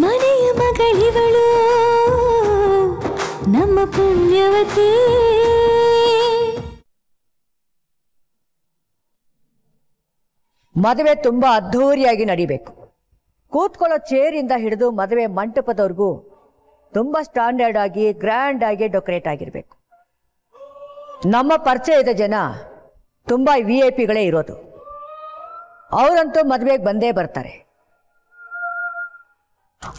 ಮನೆಯ ಮಗಳಿವಳು ನಮ್ಮ ಪುಣ್ಯವತಿ. ಮದುವೆ ತುಂಬಾ ಅದ್ಧೂರಿಯಾಗಿ ನಡಿಬೇಕು. ಕೂತ್ಕೊಳ್ಳೋ ಚೇರಿಂದ ಹಿಡಿದು ಮದುವೆ ಮಂಟಪದವರೆಗೂ ತುಂಬಾ ಸ್ಟ್ಯಾಂಡರ್ಡ್ ಆಗಿ ಗ್ರ್ಯಾಂಡ್ ಆಗಿ ಡೆಕೋರೇಟ್ ಆಗಿರಬೇಕು. ನಮ್ಮ ಪರಿಚಯದ ಜನ ತುಂಬಾ VIP ಗಳೇ ಇರೋದು. ಅವರಂತೂ ಮದುವೆಗೆ ಬಂದೇ ಬರ್ತಾರೆ.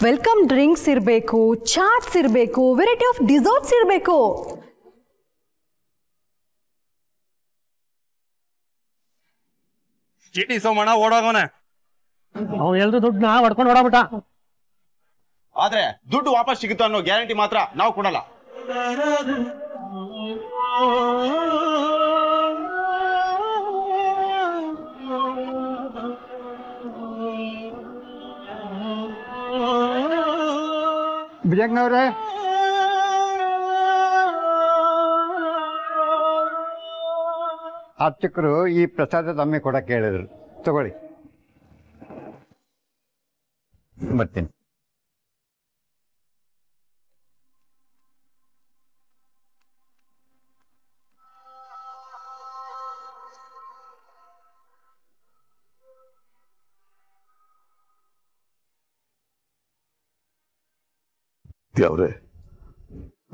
ವೆಲ್ಕಮ್ ಡ್ರಿಂಕ್ಸ್ ಇರಬೇಕು, ಚಾಟ್ಸ್ ಇರಬೇಕು, ವೆರೈಟಿ ಆಫ್ ಡಿಸರ್ಟ್ಸ್ ಇರಬೇಕು. ಚೀಟಿ ಸೋಮಣ್ಣ ಓಡೋಗವನೆ. ಅವ್ನು ಎಲ್ರು ದುಡ್ಡನ್ನ ಹೊಡ್ಕೊಂಡು ಓಡಾಬಿಟ್ಟ. ಆದ್ರೆ ದುಡ್ಡು ವಾಪಸ್ ಸಿಗುತ್ತೋ ಅನ್ನೋ ಗ್ಯಾರಂಟಿ ಮಾತ್ರ ನಾವು ಕೊಡಲ್ಲ. ಬಿಜಂಗವ್ರೆ, ಅರ್ಚಕರು ಈ ಪ್ರಸಾದ ತಮ್ಮೆ ಕೊಡಕ್ಕೆ ಹೇಳಿದ್ರು, ತಗೊಳ್ಳಿ. ಬರ್ತೀನಿ. ದೇವ್ರೆ,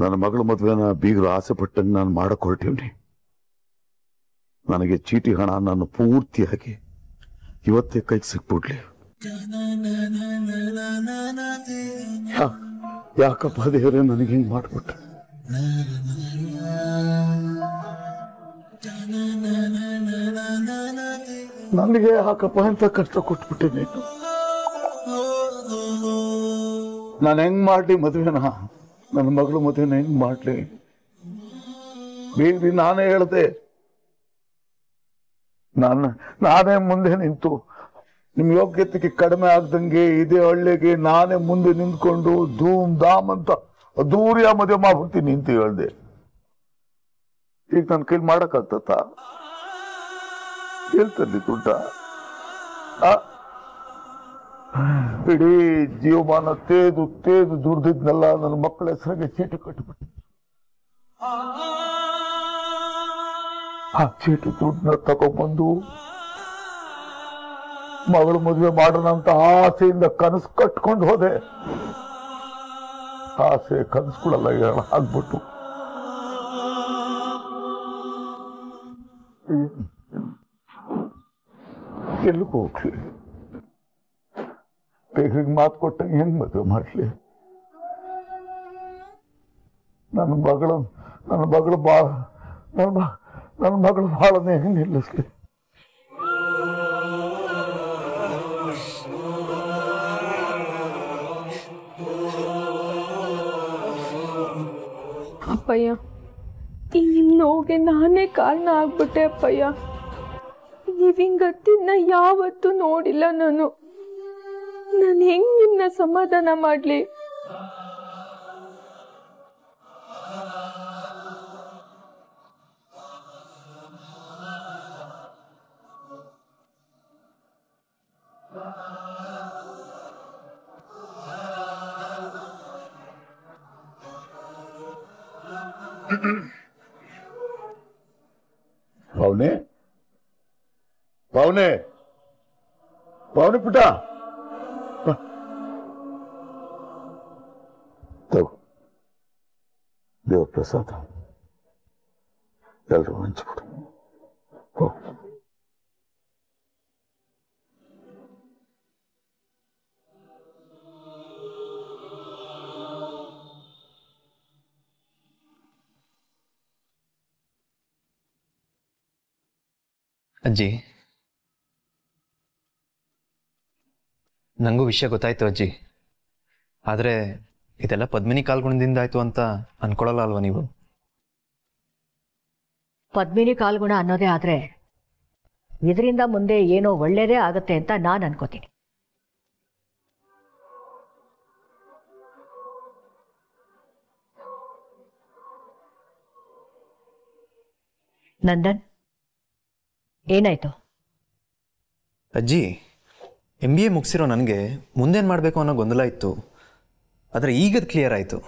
ನನ್ನ ಮಗಳ ಮದುವೆನ ಬೀಗರು ಆಸೆ ಪಟ್ಟಂಗೆ ನಾನು ಮಾಡಕ್ ಹೊರಟಿವ್ನಿ. ನನಗೆ ಚೀಟಿ ಹಣ ನಾನು ಪೂರ್ತಿಯಾಗಿ ಇವತ್ತೇ ಕೈಗೆ ಸಿಕ್ಬಿಡ್ಲಿ. ಯಾಕಪ್ಪ ದೇವ್ರೆ ನನಗೆ ಹಿಂಗ್ ಮಾಡ್ಬಿಟ್ಟ? ನನಗೆ ಯಾಕಪ್ಪ ಅಂತ ಕಷ್ಟ ಕೊಟ್ಬಿಟ್ಟೆ ನೀನು? ನಾನು ಹೆಂಗ್ ಮಾಡ್ಲಿ ಮದುವೆನ? ನನ್ನ ಮಗಳು ಮದುವೆನ ಹೆಂಗ್ ಮಾಡ್ಲಿ? ಬೀಗ್ರಿ ನಾನೇ ಹೇಳ್ದೆ, ನಾನೇ ಮುಂದೆ ನಿಂತು ನಿಮ್ ಯೋಗ್ಯತೆಗೆ ಕಡಿಮೆ ಆಗ್ದಂಗೆ ಇದೇ ಹಳ್ಳಿಗೆ ನಾನೇ ಮುಂದೆ ನಿಂತ್ಕೊಂಡು ಧೂಮ್ ಧಾಮ್ ಅಂತ ಅದ್ದೂರಿಯ ಮದುವೆ ಮಾಡ್ಬಿಡ್ತೀನಿ ಅಂತ ಹೇಳ್ದೆ. ಈಗ ನನ್ನ ಕೈಲಿ ಮಾಡಕ್ಕಾಗ್ತತ್ತ? ಹೇಳ್ತಲ್ಲಿ ದುಡ್ಡ? ಇಡೀ ಜೀವಮಾನ ತೇದು ತೇದು ದುಡ್ದಿದ್ನೆಲ್ಲ ನನ್ನ ಮಕ್ಕಳ ಹೆಸರಿಗೆ ಚೀಟಿ ಕಟ್ಟಿಬಿಟ್ಟು ಆ ಚೀಟಿ ದುಡ್ಡನ್ನ ತಗೊಬಂದು ಮಗಳು ಮದುವೆ ಮಾಡೋಣ ಅಂತ ಆಸೆಯಿಂದ ಕನಸು ಕಟ್ಕೊಂಡು ಹೋದೆ. ಆಸೆ ಕನಸುಗಳೆಲ್ಲ ಆಗ್ಬಿಟ್ಟು ಎಲ್ಲಿಗೆ ಹೋಗ್ಲಿ? ಬೇಗ ಮಾತು ಕೊಟ್ಟಂಗೆ ಹೆಂಗ್ ಮದುವೆ ಮಾಡ್ಲಿ? ನನ್ನ ಮಗಳು ಬಾಳನೆ ಹೆಂಗ್ ನಿಲ್ಲಿಸ್ಲಿ? ಅಪ್ಪಯ್ಯ, ಈ ನಿಮ್ಮ ನೋವಿಗೆ ನಾನೇ ಕಾರಣ ಆಗ್ಬಿಟ್ಟೆ ಅಪ್ಪಯ್ಯ. ನೀವಿಂಗತ್ತಿನ ಯಾವತ್ತೂ ನೋಡಿಲ್ಲ ನಾನು ಹೆಂಗ್ ನಿನ್ನ ಸಮಾಧಾನ ಮಾಡ್ಲಿ? ಪವನೆ ಪುಟ್ಟ, ತಗೋ ದೇವ್ರ ಪ್ರಸಾದ, ಎಲ್ಲರೂ ಹಂಚ್ಬಿಡು. ಅಜ್ಜಿ, ನನಗೂ ವಿಷಯ ಗೊತ್ತಾಯ್ತು ಅಜ್ಜಿ. ಆದರೆ ಇದೆಲ್ಲ ಪದ್ಮಿನಿ ಕಾಲ್ಗುಣದಿಂದ ಆಯ್ತು ಅಂತ ಅನ್ಕೊಳ್ಳಲ್ಲ ಅಲ್ವಾ ನೀವು? ಪದ್ಮಿನಿ ಕಾಲ್ಗುಣ ಅನ್ನೋದೇ ಆದ್ರೆ ಇದರಿಂದ ಮುಂದೆ ಏನೋ ಒಳ್ಳೇದೇ ಆಗತ್ತೆ ಅಂತ ನಾನು ಅನ್ಕೋತೀನಿ. ನಂದನ್, ಏನಾಯ್ತು? ಅಜ್ಜಿ, MBA ಮುಗಿಸಿರೋ ನನಗೆ ಮುಂದೇನು ಮಾಡಬೇಕು ಅನ್ನೋ ಗೊಂದಲ ಇತ್ತು. ಆದರೆ ಈಗದು ಕ್ಲಿಯರ್ ಆಯಿತು.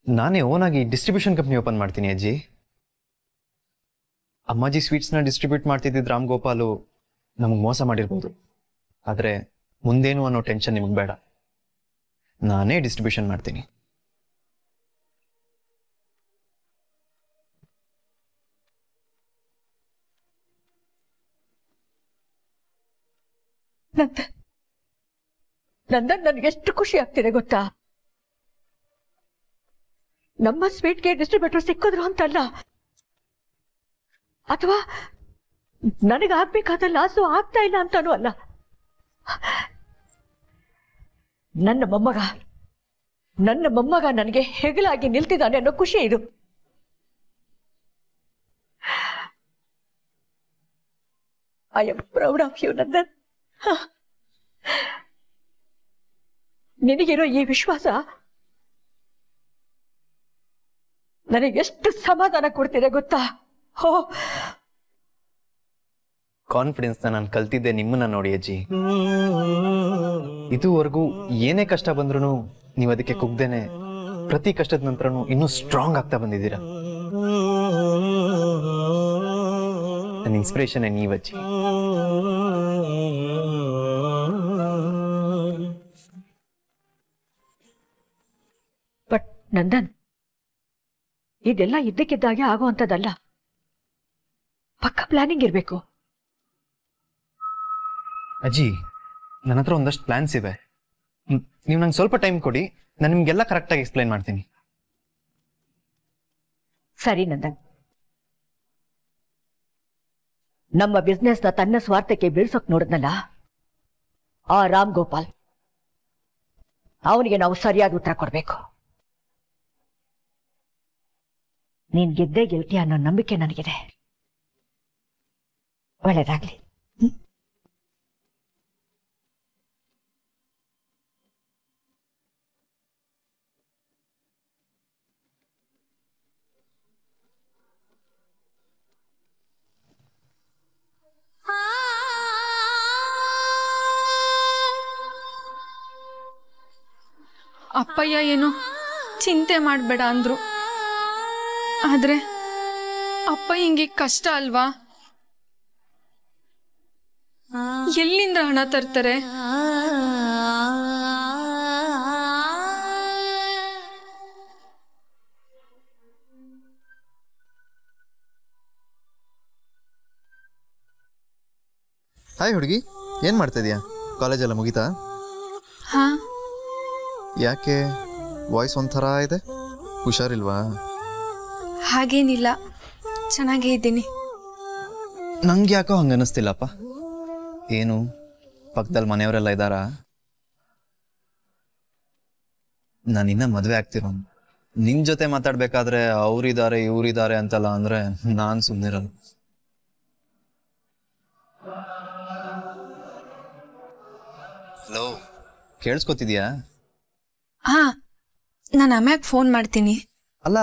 ನಾನೇ ಓನಾಗಿ ಡಿಸ್ಟ್ರಿಬ್ಯೂಷನ್ ಕಂಪ್ನಿ ಓಪನ್ ಮಾಡ್ತೀನಿ ಅಜ್ಜಿ. ಅಮ್ಮಾಜಿ ಸ್ವೀಟ್ಸ್ನ ಡಿಸ್ಟ್ರಿಬ್ಯೂಟ್ ಮಾಡ್ತಿದ್ದಿದ್ದು ರಾಮ್ ಗೋಪಾಲು ನಮಗೆ ಮೋಸ ಮಾಡಿರ್ಬೋದು. ಆದರೆ ಮುಂದೇನು ಅನ್ನೋ ಟೆನ್ಷನ್ ನಿಮಗೆ ಬೇಡ. ನಾನೇ ಡಿಸ್ಟ್ರಿಬ್ಯೂಷನ್ ಮಾಡ್ತೀನಿ. ನಂದನ್ ನನಗೆಷ್ಟು ಖುಷಿ ಆಗ್ತಿದೆ ಗೊತ್ತಾ? ನಮ್ಮ ಸ್ವೀಟ್ಗೆ ಡಿಸ್ಟ್ರಿಬ್ಯೂಟರ್ ಸಿಕ್ಕಿದ್ರು ಅಂತಲ್ಲ, ಅಥವಾ ನನಗಾಗ್ಬೇಕಾದ ಲಾಸು ಆಗ್ತಾ ಇಲ್ಲ ಅಂತಾನೂ ಅಲ್ಲ. ನನ್ನ ಮೊಮ್ಮಗ ನನಗೆ ಹೆಗಲಾಗಿ ನಿಲ್ತಿದ್ದಾನೆ ಅನ್ನೋ ಖುಷಿ ಇದು. I am proud of you Nandan. ನಿನಗಿರೋ ಈ ವಿಶ್ವಾಸ ನನಗೆಷ್ಟು ಸಮಾಧಾನ ಕೊಡ್ತಿದೆ ಗೊತ್ತಾ? ಕಾನ್ಫಿಡೆನ್ಸ್ನ ನಾನು ಕಲ್ತಿದ್ದೆ ನಿಮ್ಮನ್ನ ನೋಡಿ ಅಜ್ಜಿ. ಇದುವರೆಗೂ ಏನೇ ಕಷ್ಟ ಬಂದ್ರೂ ನೀವು ಅದಕ್ಕೆ ಕುಗ್ದೇನೆ ಪ್ರತಿ ಕಷ್ಟದ ನಂತರನೂ ಇನ್ನೂ ಸ್ಟ್ರಾಂಗ್ ಆಗ್ತಾ ಬಂದಿದ್ದೀರಾ. ನನ್ನ ಇನ್ಸ್ಪಿರೇಷನ್ ನೀವಜ್ಜಿ. ಬಟ್ ನಂದನ್, ಇದೆಲ್ಲ ಇದ್ದಕ್ಕಿದ್ದಾಗೆ ಆಗುವಂಥದ್ದಲ್ಲ. ಪಕ್ಕ ಪ್ಲಾನಿಂಗ್ ಇರಬೇಕು. ಅಜ್ಜಿ, ನನ್ನ ಹತ್ರ ಒಂದಷ್ಟು ಪ್ಲಾನ್ಸ್ ಇವೆ. ನೀವು ನಂಗೆ ಸ್ವಲ್ಪ ಟೈಮ್ ಕೊಡಿ, ನಾನು ನಿಮ್ಗೆಲ್ಲ ಕರೆಕ್ಟಾಗಿ ಎಕ್ಸ್ಪ್ಲೈನ್ ಮಾಡ್ತೀನಿ. ಸರಿ ನಂದನ್, ನಮ್ಮ ಬಿಸ್ನೆಸ್ನ ತನ್ನ ಸ್ವಾರ್ಥಕ್ಕೆ ಬೀಳ್ಸೋಕ್ ನೋಡಿದ್ನಲ್ಲ ಆ ರಾಮ್ ಗೋಪಾಲ್, ಅವನಿಗೆ ನಾವು ಸರಿಯಾದ ಉತ್ತರ ಕೊಡ್ಬೇಕು. ನೀನ್ ಗೆದ್ದೇ ಗೆಲ್ತೀಯ ಅನ್ನೋ ನಂಬಿಕೆ ನನಗಿದೆ. ಒಳ್ಳೇದಾಗ್ಲಿ. ಅಪ್ಪಯ್ಯ ಏನು ಚಿಂತೆ ಮಾಡಬೇಡ ಅಂದ್ರು. ಆದ್ರೆ ಅಪ್ಪ ಹಿಂಗೆ ಕಷ್ಟ ಅಲ್ವಾ? ಎಲ್ಲಿಂದ ಹಣ ತರ್ತಾರೆ? ಹಾಯ್ ಹುಡುಗಿ, ಏನು ಮಾಡ್ತಾ ಇದೀಯಾ? ಕಾಲೇಜೆಲ್ಲ ಮುಗೀತಾ? ಹಾ. ಯಾಕೆ ವಾಯ್ಸ್ ಒಂಥರ ಇದೆ? ಹುಷಾರಿಲ್ವಾ? ಹಾಗೇನಿಲ್ಲ, ಚೆನ್ನಾಗೇ ಇದ್ದೀನಿ. ನಂಗೆ ಯಾಕೋ ಹಂಗೆ ಅನ್ನಿಸ್ತಿಲ್ಲಪ್ಪ. ಏನು ಪಕ್ಕದಲ್ಲಿ ಮನೆಯವರೆಲ್ಲ ಇದ್ದಾರಾ? ನಾನಿನ್ನ ಮದುವೆ ಆಗ್ತಿರೋ, ನಿನ್ನ ಜೊತೆ ಮಾತಾಡ್ಬೇಕಾದ್ರೆ ಅವರಿದ್ದಾರೆ ಇವರಿದ್ದಾರೆ ಅಂತಲ್ಲ ಅಂದರೆ ನಾನು ಸುಮ್ಮನಿರಲ್ಲ. ಹಲೋ, ಕೇಳಿಸ್ಕೊತಿದ್ಯಾ? ಹಾ, ನಾನು ಆಮ್ಯಾಗ ಫೋನ್ ಮಾಡ್ತೀನಿ. ಅಲ್ಲ,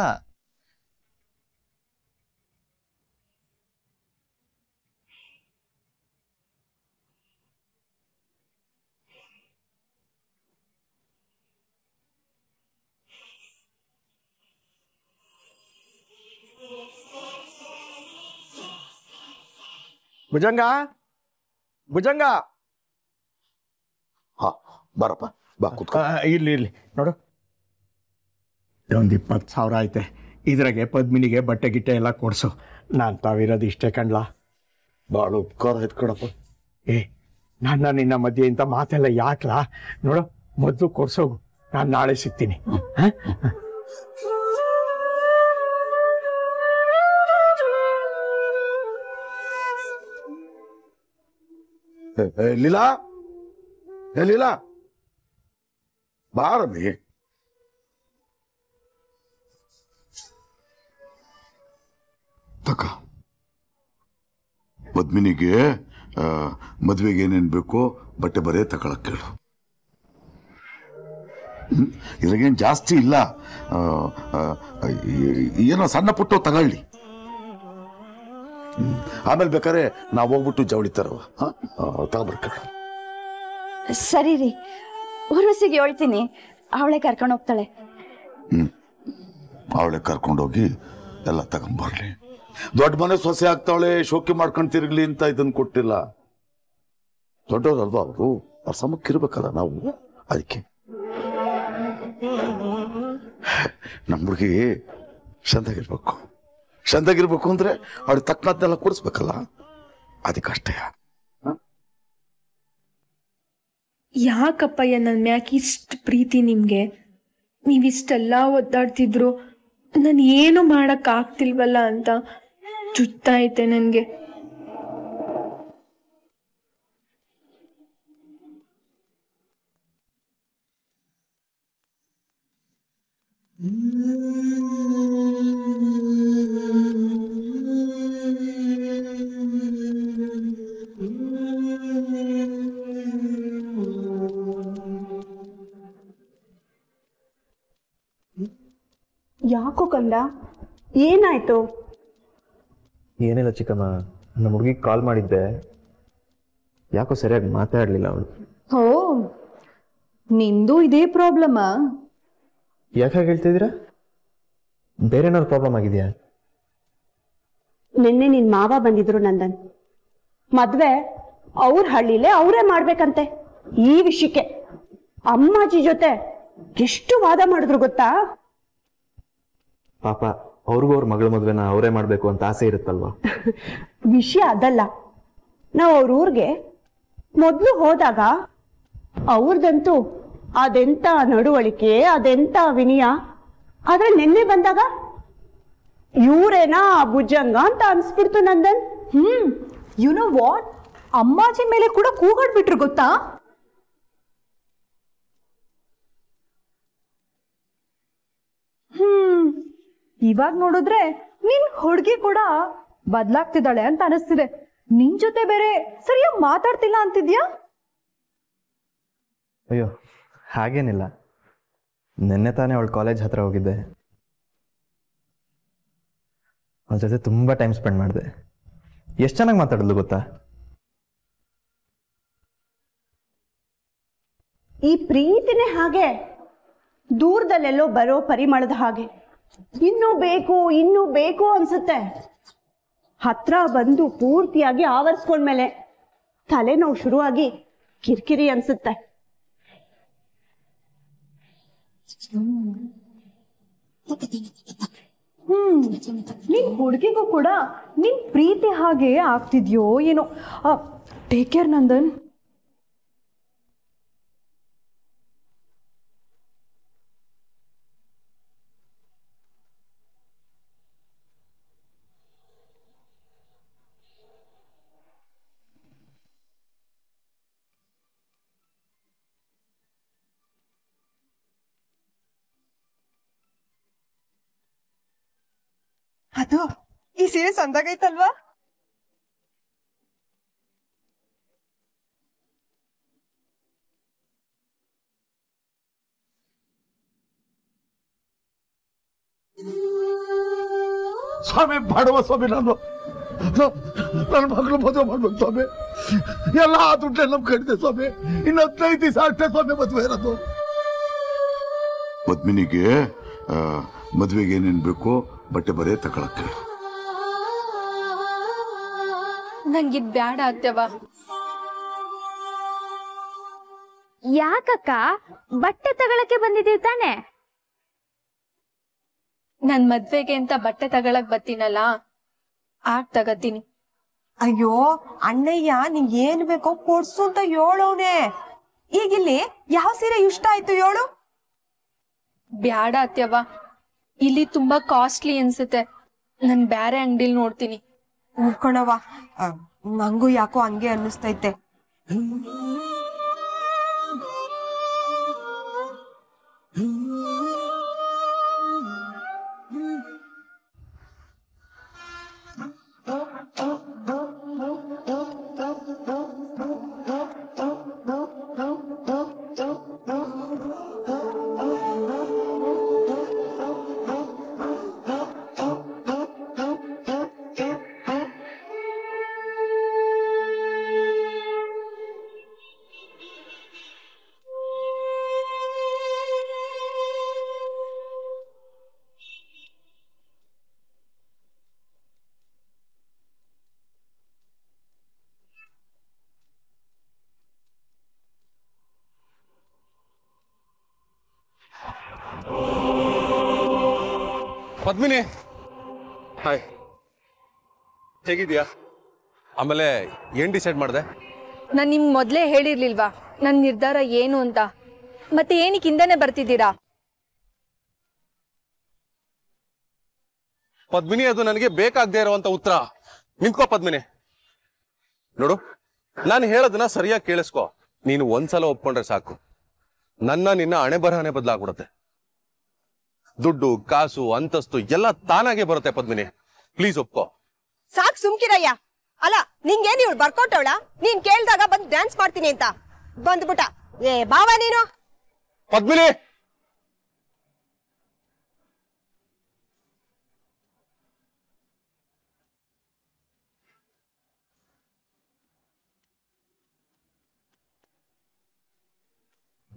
ಭುಜಂಗ, ಭುಜಂಗ, ಹಾ ಬಾರಪ್ಪ, ಬಾ ಕೂತ್ಕೊ. ಇರ್ಲಿ ನೋಡು, ಒಂದು 20,000 ಐತೆ. ಇದ್ರಾಗೆ ಪದ್ಮಿನಿಗೆ ಬಟ್ಟೆ ಗಿಟ್ಟೆ ಎಲ್ಲ ಕೊಡ್ಸು. ನಾನು ತಾವಿರೋದು ಇಷ್ಟೇ ಕಣ್ಲಾ. ಭಾಳ ಉಪಕಾರ ಆಯ್ತು ಕಣಪ್ಪ. ನನ್ನ ನಿನ್ನ ಮಧ್ಯೆ ಇಂಥ ಮಾತೆಲ್ಲ ಯಾಕ್ಲಾ? ನೋಡು, ಮೊದಲು ಕೊಡ್ಸೋಗು, ನಾನು ನಾಳೆ ಸಿಗ್ತೀನಿ. ಲೀಲಾ, ಲೀಲಾ ಬಾರಮ್ಮಿ. ತಕ ಪದ್ಮಿನಿಗೆ ಮದುವೆಗೆ ಏನೇನು ಬೇಕೋ ಬಟ್ಟೆ ಬರೇ ತಗೊಳಕ್ ಕೇಳು. ಇದ್ರಾಗೇನು ಜಾಸ್ತಿ ಇಲ್ಲ, ಏನೋ ಸಣ್ಣ ಪುಟ್ಟ ತಗೊಳ್ಳಿ. ಆಮೇಲೆ ಬೇಕಾದ್ರೆ ನಾವು ಹೋಗ್ಬಿಟ್ಟು ಜವಳಿ ತರವ ತಗೊಬರ್ಕೇಳ. ಸರಿ ರೀ, ಉರ್ವಸಿಗೆ ಹೇಳ್ತೀನಿ, ಅವಳೇ ಕರ್ಕೊಂಡು ಹೋಗ್ತಾಳೆ. ಅವಳೆ ಕರ್ಕೊಂಡೋಗಿ ಎಲ್ಲ ತಗೊಂಬರ್ಲಿ. ದೊಡ್ಡ ಮನೆ ಸೊಸೆ ಆಗ್ತಾವಳೆ, ಶೋಕಿ ಮಾಡ್ಕೊಂಡು ತಿರುಗ್ಲಿ ಅಂತ ಇದನ್ನ ಕೊಟ್ಟಿಲ್ಲ. ದೊಡ್ಡವ್ರಲ್ವಾ ಅವರು, ಅವ್ರ ಸಮಕ್ಕಿರ್ಬೇಕಲ್ಲ ನಾವು. ಅದಕ್ಕೆ ನಮ್ಮ ಹುಡುಗಿ ಚಂದಾಗಿರ್ಬೇಕು. ಚಂದಾಗಿರ್ಬೇಕು ಅಂದ್ರೆ ಅವ್ರಿಗೆ ತಕ್ಕನದ್ನೆಲ್ಲ ಕೊಡಿಸ್ಬೇಕಲ್ಲ, ಅದಕ್ಕಷ್ಟೇ. ಯಾಕಪ್ಪಯ್ಯ ನನ್ನ ಮ್ಯಾಕ್ ಇಷ್ಟು ಪ್ರೀತಿ ನಿಮಗೆ? ನೀವಿಷ್ಟೆಲ್ಲ ಒದ್ದಾಡ್ತಿದ್ರು ನಾನು ಏನು ಮಾಡೋಕ್ಕಾಗ್ತಿಲ್ವಲ್ಲ ಅಂತ ಚುಚ್ತಾಯಿತೆ ನನಗೆ. ಯಾಕೋ ಕಂದ, ಏನಾಯ್ತು? ಏನಿಲ್ಲ ಚಿಕ್ಕಮ್ಮ, ನಮ್ಮ ಹುಡುಗಿಗೆ ಕಾಲ್ ಮಾಡಿದ್ದೆ, ಯಾಕೋ ಸರಿಯಾಗಿ ಮಾತಾಡಲಿಲ್ಲ ಅವಳು. ಓ, ನಿಂದು ಇದೇ ಪ್ರಾಬ್ಲಮ್ಮಾ? ಯಾಕೆ ಹೇಳ್ತಿದ್ದೀರಾ? ಬೇರೆ ಏನಾದ್ರು ಪ್ರಾಬ್ಲಮ್ ಆಗಿದೆಯಾ? ನಿನ್ನೆ ನಿನ್ ಮಾವ ಬಂದಿದ್ರು ನಂದನ್. ಮದ್ವೆ ಅವ್ರ ಹಳ್ಳಿಲೇ ಅವರೇ ಮಾಡ್ಬೇಕಂತೆ. ಈ ವಿಷಯಕ್ಕೆ ಅಮ್ಮಾಜಿ ಜೊತೆ ಎಷ್ಟು ವಾದ ಮಾಡಿದ್ರು ಗೊತ್ತಾ? ಪಾಪ ಅವ್ರಿಗೂ ಅವ್ರ ಮಗಳ ಮದ್ವೆನ ಅವರೇ ಮಾಡ್ಬೇಕು ಅಂತ ಆಸೆ ಇರುತ್ತಲ್ವಾ? ವಿಷಯ ಅದಲ್ಲ. ನಾವು ಅವ್ರ ಊರ್ಗೆ ಮೊದ್ಲು ಹೋದಾಗ ಅವ್ರದಂತೂ ಅದೆಂತ ನಡವಳಿಕೆ, ಅದೆಂತ ವಿನಯ. ಆದ್ರೆ ನಿನ್ನೆ ಬಂದಾಗ ಇವ್ರೇನಾ ಭುಜಂಗ ಅಂತ ಅನ್ಸ್ಬಿಡ್ತು ನಂದನ್. ಯು ನೋ ವಾಟ್, ಅಮ್ಮಾಜಿ ಮೇಲೆ ಕೂಡ ಕೂಗಾಡ್ಬಿಟ್ರು ಗೊತ್ತಾ? ಇವಾಗ ನೋಡಿದ್ರೆ ನಿನ್ ಹುಡುಗಿ ಕೂಡ ಬದ್ಲಾಗ್ತಿದ್ದಾಳೆ ಅಂತ ಅನಿಸ್ತಿದೆ. ನಿನ್ ಜೊತೆ ಬೇರೆ ಸರಿಯಾಗಿ ಮಾತಾಡ್ತಿಲ್ಲ ಅಂತಿದ್ಯಾ? ಅಯ್ಯೋ ಹಾಗೇನಿಲ್ಲ, ನಿನ್ನೆ ತಾನೇ ಅವಳು ಕಾಲೇಜ್ ಹತ್ರ ಹೋಗಿದ್ದೆ, ಅವಳ ಜೊತೆ ತುಂಬ ಟೈಮ್ ಸ್ಪೆಂಡ್ ಮಾಡಿದೆ. ಎಷ್ಟು ಚೆನ್ನಾಗಿ ಮಾತಾಡಲು ಗೊತ್ತಾ? ಈ ಪ್ರೀತಿನೇ ಹಾಗೆ, ದೂರದಲ್ಲೆಲ್ಲೋ ಬರೋ ಪರಿಮಳದ ಹಾಗೆ. ಇನ್ನೂ ಬೇಕು ಅನ್ಸುತ್ತೆ. ಹತ್ರ ಬಂದು ಪೂರ್ತಿಯಾಗಿ ಆವರಿಸ್ಕೊಂಡ್ಮೇಲೆ ತಲೆನೋವು ಶುರುವಾಗಿ ಕಿರಿಕಿರಿ ಅನ್ಸುತ್ತೆ. ನಿನ್ ಹುಡುಗಿಗೂ ಕೂಡ ನಿನ್ ಪ್ರೀತಿ ಹಾಗೆ ಆಗ್ತಿದ್ಯೋ ಏನೋ. Take care Nandan. ಅದು ಈ ಸೀರೆ ಸಂದಾಗೈತಲ್ವಾ? ಸ್ವಾಮಿ ಬಡವ ಸ್ವಾಮಿ, ನನ್ನ ಮಗಳು ಮದುವೆ ಮಾಡ್ಬೇಕು ಸ್ವಾಮಿ. ಎಲ್ಲ ದುಡ್ಡೆ ನಮ್ ಕಡಿದೆ ಸ್ವಾಮಿ. ಇನ್ನು 15 ದಿವಸ ಅಷ್ಟೇ ಸ್ವಾಮಿ ಮದುವೆ ಇರೋದು. ಪದ್ಮಿನಿಗೆ ಮದ್ವೆಗೆ ಏನೇನ್ ಬೇಕು ಬಟ್ಟೆ ಬರೇ ತಗೊಳಕ್ಕೆ. ನಂಗಿದ್ ಬ್ಯಾಡ ಆಗ್ತೇವ. ಯಾಕಕ್ಕ ಬಟ್ಟೆ ತಗೊಳಕ್ಕೆ ಬಂದಿದ್ದೀವಿ ತಾನೆ? ನನ್ ಮದ್ವೆಗೆ ಅಂತ ಬಟ್ಟೆ ತಗೊಳಕ್ ಬರ್ತೀನಲ್ಲ, ಆಗ ತಗತೀನಿ. ಅಯ್ಯೋ ಅಣ್ಣಯ್ಯ, ನಿಂಗೆ ಏನ್ ಬೇಕೋ ಕೊಡ್ಸು ಅಂತ ಹೇಳೋನೆ. ಈಗಿಲ್ಲಿ ಯಾವ ಸೀರೆ ಇಷ್ಟ ಆಯ್ತು ಹೇಳು? ಬ್ಯಾಡ ಅತ್ಯವ, ಇಲ್ಲಿ ತುಂಬಾ ಕಾಸ್ಟ್ಲಿ ಅನ್ಸುತ್ತೆ. ನನ್ ಬ್ಯಾರೆ ಅಂಗಡಿಲಿ ನೋಡ್ತೀನಿ. ಉಳ್ಕೊಣವ, ನಂಗೂ ಯಾಕೋ ಹಂಗೆ ಅನ್ನಿಸ್ತೈತೆ. ಪದ್ಮಿನಿ, ಹಾಯ್, ಹೇಗಿದ್ಯಾ? ಆಮೇಲೆ ಏನ್ ಡಿಸೈಡ್ ಮಾಡಿದೆ? ನಾನು ನಿಮ್ಗೆ ಮೊದಲೇ ಹೇಳಿರ್ಲಿಲ್ವಾ ನನ್ನ ನಿರ್ಧಾರ ಏನು ಅಂತ? ಮತ್ತೆ ಏನಕ್ಕೆ ಹಿಂದೆನೆ ಬರ್ತಿದ್ದೀರಾ? ಪದ್ಮಿನಿ, ಅದು ನನಗೆ ಬೇಕಾಗದೆ ಇರುವಂತ ಉತ್ತರ. ನಿಂತ್ಕೋ ಪದ್ಮಿನಿ. ನೋಡು, ನಾನು ಹೇಳೋದನ್ನ ಸರಿಯಾಗಿ ಕೇಳಿಸ್ಕೊ. ನೀನು ಒಂದ್ಸಲ ಒಪ್ಕೊಂಡ್ರೆ ಸಾಕು, ನಿನ್ನ ಹಣೆ ಬರಹನೆ ಬದಲಾಗ್ಬಿಡುತ್ತೆ. ದುಡ್ಡು, ಕಾಸು, ಅಂತಸ್ತು ಎಲ್ಲ ತಾನಾಗೆ ಬರುತ್ತೆ ಪದ್ಮಿನಿ. ಪ್ಲೀಸ್ ಒಪ್ಕೋ. ಸಾಕ್ ಸುಮ್ಕಿರಯ್ಯ. ಅಲ್ಲ, ನಿಂಗೇನ್ ಇವಳು ಬರ್ಕೊಟ್ಟವಳ? ನೀನ್ ಕೇಳ್ದಾಗ ಬಂದ್ ಡ್ಯಾನ್ಸ್ ಮಾಡ್ತೀನಿ ಅಂತ ಬಂದ್ಬಿಟ್ಟ. ಏ ಬಾವ ನೀನು. ಪದ್ಮಿನಿ,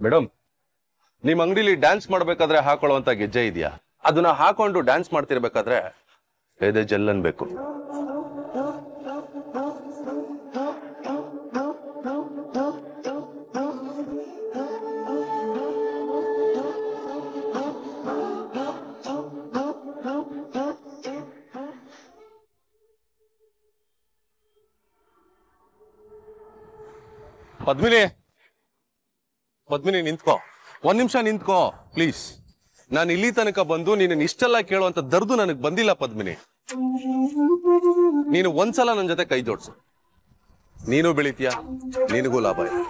ಮೇಡಮ್, ನಿಮ್ ಅಂಗಡಿಲಿ ಡ್ಯಾನ್ಸ್ ಮಾಡ್ಬೇಕಾದ್ರೆ ಹಾಕೊಳ್ಳುವಂತ ಗೆಜ್ಜೆ ಇದೆಯಾ? ಅದನ್ನ ಹಾಕೊಂಡು ಡ್ಯಾನ್ಸ್ ಮಾಡ್ತಿರ್ಬೇಕಾದ್ರೆ ಎದೆ ಜೆಲ್ ಅನ್ಬೇಕು. ಪದ್ಮಿನಿ, ಪದ್ಮಿನಿ ನಿಂತ್ಕೋ, ಒಂದ್ ನಿಮಿಷ ನಿಂತ್ಕೋ ಪ್ಲೀಸ್. ನಾನು ಇಲ್ಲಿ ತನಕ ಬಂದು ನೀನು ಇಷ್ಟೆಲ್ಲ ಕೇಳುವಂತ ದರ್ದು ನನಗೆ ಬಂದಿಲ್ಲ ಪದ್ಮಿನಿ. ನೀನು ಒಂದ್ಸಲ ನನ್ನ ಜೊತೆ ಕೈ ಜೋಡ್ಸು, ನೀನು ಬೆಳಿತೀಯ, ನಿನಗೂ ಲಾಭ ಇದೆ.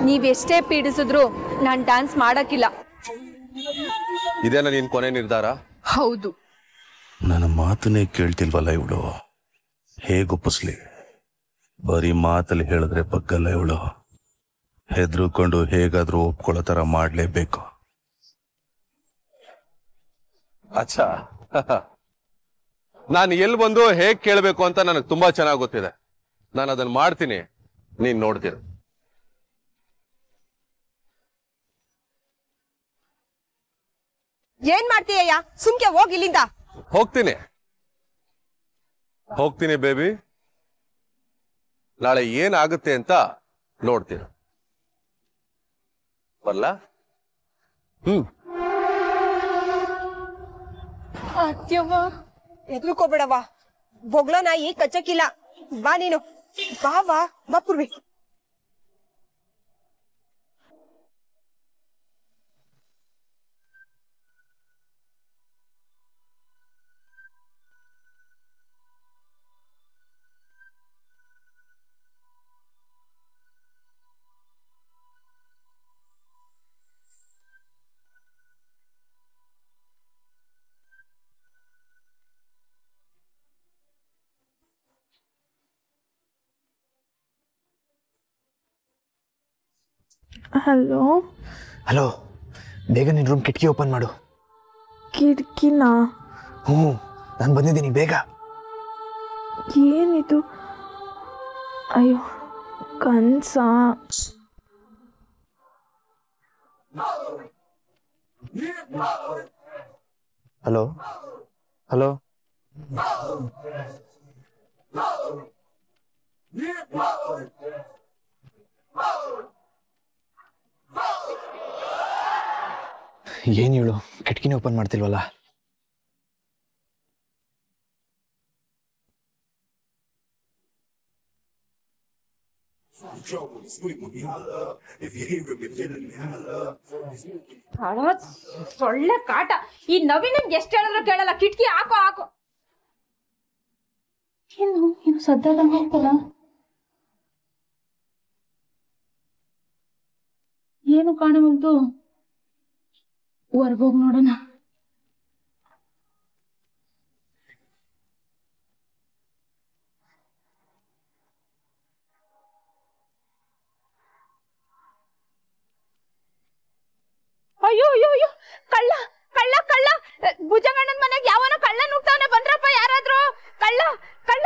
ನೀವೆಷ್ಟೇ ಪೀಡಿಸಿದ್ರು ನಾನು ಡ್ಯಾನ್ಸ್ ಮಾಡಕ್ಕಿಲ್ಲ. ಇದೇನ ನಿನ್ ಕೊನೆ ನಿರ್ಧಾರ? ಹೌದು. ನನ್ನ ಮಾತನ್ನೇ ಕೇಳ್ತಿಲ್ವಲ್ಲ ಇವಳು, ಹೇಗೊಪ್ಪಿಸ್ಲಿ? ಬರೀ ಮಾತಲ್ಲಿ ಹೇಳಿದ್ರೆ ಬಗ್ಗಲ್ಲ ಇವಳು. ಹೆದರ್ಕೊಂಡು ಹೇಗಾದ್ರೂ ಒಪ್ಕೊಳ್ಳೋ ತರ ಮಾಡ್ಲೇಬೇಕು. ಅಚ್ಚಾ, ನಾನು ಎಲ್ಲಿ ಬಂದು ಹೇಗ್ ಕೇಳಬೇಕು ಅಂತ ನನಗೆ ತುಂಬಾ ಚೆನ್ನಾಗಿ ಗೊತ್ತಿದೆ. ನಾನು ಅದನ್ನ ಮಾಡ್ತೀನಿ, ನೀನ್ ನೋಡ್ತೀರ. ಏನ್ ಮಾಡ್ತೀಯಯ್ಯ? ಸುಮ್ಕೆ ಹೋಗಿ ಇಲ್ಲಿಂದ. ಹೋಗ್ತೀನಿ, ಹೋಗ್ತೀನಿ ಬೇಬಿ. ನಾಳೆ ಏನಾಗುತ್ತೆ ಅಂತ ನೋಡ್ತೀರ. ಬರ್ಲ? ಎದ್ರುಕೋಬೇಡವ, ಬೊಗ್ಲ ನಾಯಿ ಕಚ್ಚಕ್ಕಿಲ್ಲ. ಬಾ ನೀನು, ಬಾ ಪೂರ್ವಿ. ಹಲೋ ಹಲೋ, ಬೇಗ ನಿನ್ನ ರೂಮ್ ಕಿಟಕಿ ಓಪನ್ ಮಾಡು. ಕಿಟಕಿನಾ? ನಾನು ಬಂದಿದ್ದೀನಿ, ಬೇಗ. ಏನಿದು? ಅಯ್ಯೋ, ಕನ್ಸ? ಹಲೋ ಹಲೋ, ಏನ್ ಹೇಳು, ಕಿಟಕಿನೇ ಓಪನ್ ಮಾಡ್ತಿಲ್ವಲ್ಲ? ಸೊಳ್ಳೆ ಕಾಟ. ಈ ನವೀನ್ ಎಷ್ಟು ಹೇಳಿದ್ರು ಕೇಳಲ್ಲ. ಕಿಟಕಿ ಹಾಕೋ. ಏನು ಸದ್ದಾದಂಗ ಹೋಗ್ತಲ್ಲ? ಏನು ಕಾಣಬಹುದು. ಹೊರ್ಗೋಗ್ ನೋಡೋಣ. ಅಯ್ಯೋ, ಕಳ್ಳ ಕಳ್ಳ ಕಳ್ಳ! ಭುಜಂಗಣ್ಣನ ಮನೆಗೆ ಯಾವನೋ ಕಳ್ಳ ನುಗ್ತಾವನೆ. ಬಂದ್ರಪ್ಪ ಯಾರಾದ್ರೂ. ಕಳ್ಳ ಕಳ್ಳ!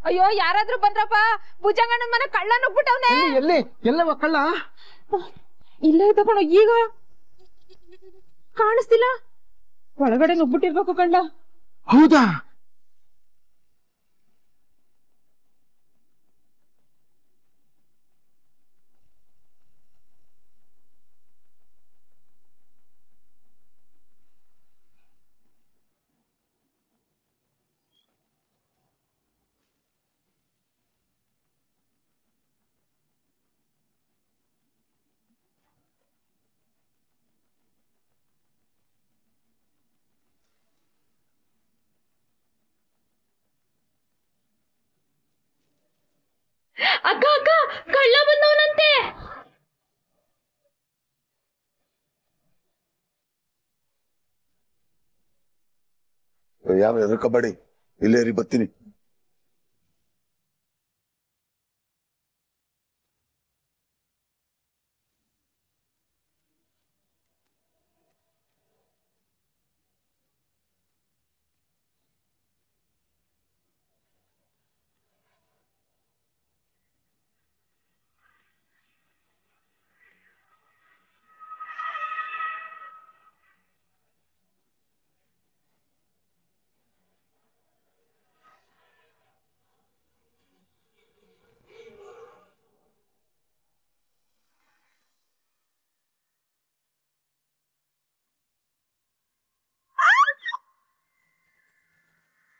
ಅಯ್ಯೋ ಯಾರಾದ್ರೂ ಬಂದ್ರಪ್ಪ, ಭುಜಂಗಣ್ಣನ ಮನೆ ಕಳ್ಳ ನುಗ್ಬಿಟ್ಟವ್ನೆ. ಎಲ್ಲಿ ಎಲ್ಲವ ಕಳ್ಳ? ಇಲ್ಲೇ ತಗೊಂಡು ಈಗ ಕಾಣಿಸ್ತಿಲ್ಲ, ಒಳಗಡೆ ನುಗ್ಬಿಟ್ಟಿರ್ಬೇಕು ಕಳ್ಳ. ಹೌದಾ? ಅಕ್ಕ ಅಕ್ಕ, ಕಳ್ಳ ಬಂದವನಂತೆ. ಯಾವ ಕಬಡ್ಡಿ ಇಲ್ಲೇ ಬರ್ತೀನಿ.